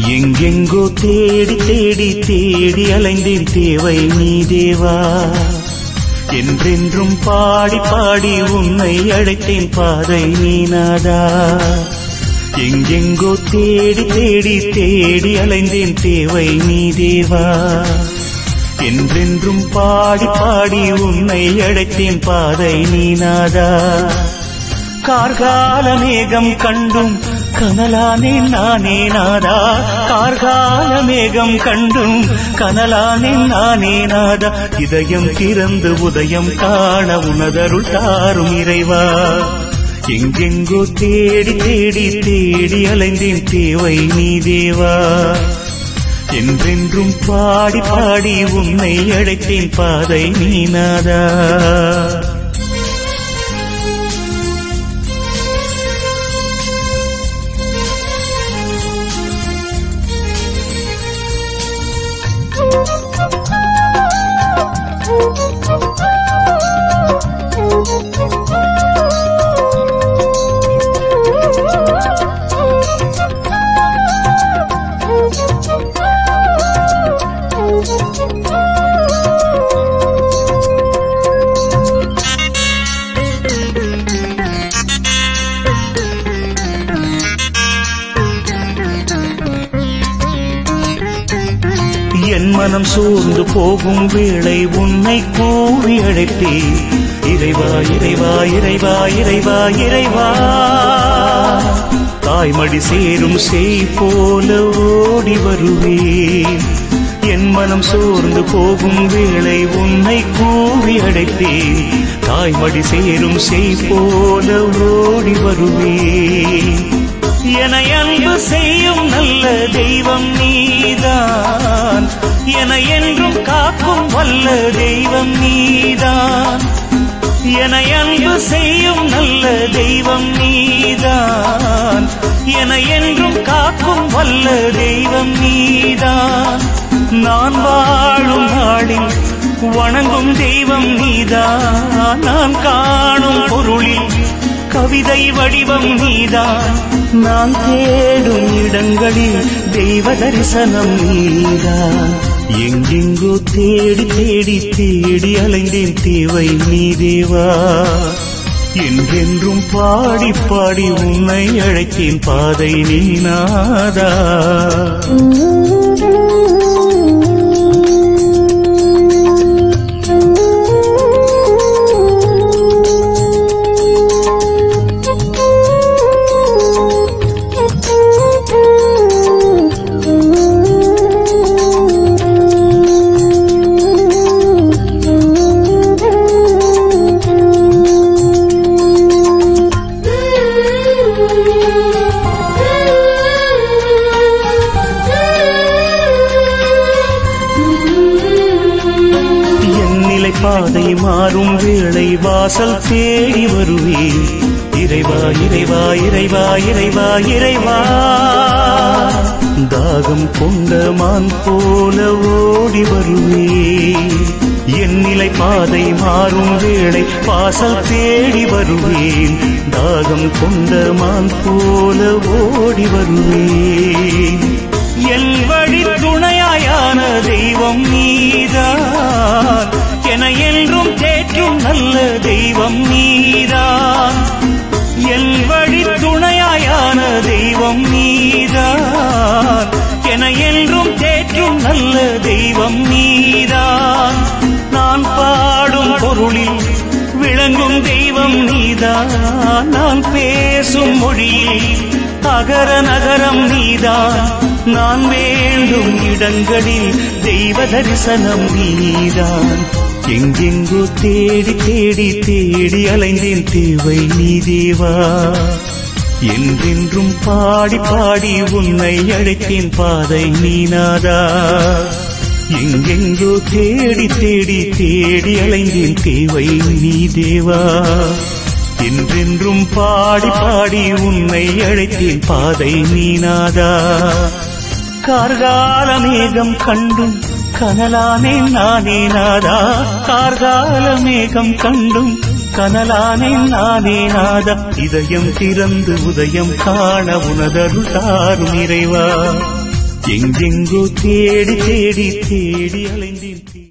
எங்கெங்கோ தேடி தேடி தேடி அலைந்தேன் தேவை நீ தேவா. என்றென்றும் பாடி பாடி உன்னை அழைத்தேன் பாதை நீ நாதா. எங்கெங்கோ தேடி தேடி தேடி அலைந்தேன் தேவை நீ தேவா. என்றென்றும் பாடி பாடி உன்னை அழைத்தேன் பாதை நீ நாதா. கார்கால மேகம் கண்டும் கனலானேன் நானே நாதா. கார்கால மேகம் கண்டும் கனலானேன் நானே நாதா. இதயம் திறந்து உதயம் காண உனதருள் தாரும் இறைவா. எங்கெங்கோ தேடி தேடி தேடி அலைந்தேன் தேவை நீ தேவா. என்றென்றும் பாடி பாடி உன்னை அழைத்தேன் பாதை நீ நாதா. என் மனம் சோர்ந்து போகும் வேளை உன்னை கூவி அழைப்பேன். இறைவா இறைவா இறைவா இறைவா இறைவா. தாய்மடி சேரும் செய் போல ஓடி வருவேன். என் மனம் சோர்ந்து போகும் வேளை உன்னை கூவி அழைப்பேன். தாய்மடி சேரும் செய் போல ஓடி வருவேன். என அன்பு செய்யும் நல்ல தெய்வம் நீதான். என என்றும் காக்கும் வல்ல தெய்வம் நீதான். என அன்பு செய்யும் நல்ல தெய்வம் நீதான். என என்றும் காக்கும் வல்ல தெய்வம் நீதான். நான் வாழும் நாளில் வணங்கும் தெய்வம் நீதான். நான் காணும் பொருளில் கவிதை வடிவம் நீதான். நான் தேடும் இடங்களில் தெய்வ தரிசனம் நீதான். எங்கெங்கோ தேடி தேடி தேடி அலைந்தேன் தேவை நீ தேவா. என்றென்றும் பாடி பாடி உன்னை அழைத்தேன் பாதை நீ நாதா. பாதை மாறும் வேளை வாசல் தேடி வருவேன். இறைவா இறைவா இறைவா இறைவா இறைவா. தாகம் கொண்ட மான் போல ஓடி வருவேன். என் நிலை பாதை மாறும் வேளை வாசல் தேடி வருவேன். தாகம் கொண்ட மான் போல ஓடி வருவேன். என் வழி துணையாயான தெய்வம் நீதான். என என்றும் தேற்றும் நல்ல தெய்வம் நீதான். என் வழி துணையாயான தெய்வம் நீதான். என என்றும் தேற்றும் நல்ல தெய்வம் நீதான். நான் பாடும் பொருளில் விளங்கும் தெய்வம் நீதான். நான் பேசும் மொழியில் அகர நகரம் நீதான். நான் வேண்டும் இடங்களில் தெய்வ தரிசனம் நீதான். எங்கெங்கோ தேடி தேடி தேடி அலைந்தேன் தேவை நீ தேவா. என்றென்றும் பாடி பாடி உன்னை அழைத்தேன் பாதை நீ நாதா. எங்கெங்கோ தேடி தேடி தேடி அலைந்தேன் தேவை நீ தேவா. என்றென்றும் பாடி பாடி உன்னை அழைத்தேன் பாதை நீ நாதா. கார்கால மேகம் கண்டும் கனலானேன் நானே நாதா. கார்கால மேகம் கண்டும் கனலானேன் நானே நாதா. இதயம் திறந்து உதயம் காண உனதருள் தாரும் இறைவா. எங்கெங்கோ தேடி தேடி தேடி அலைந்தேன்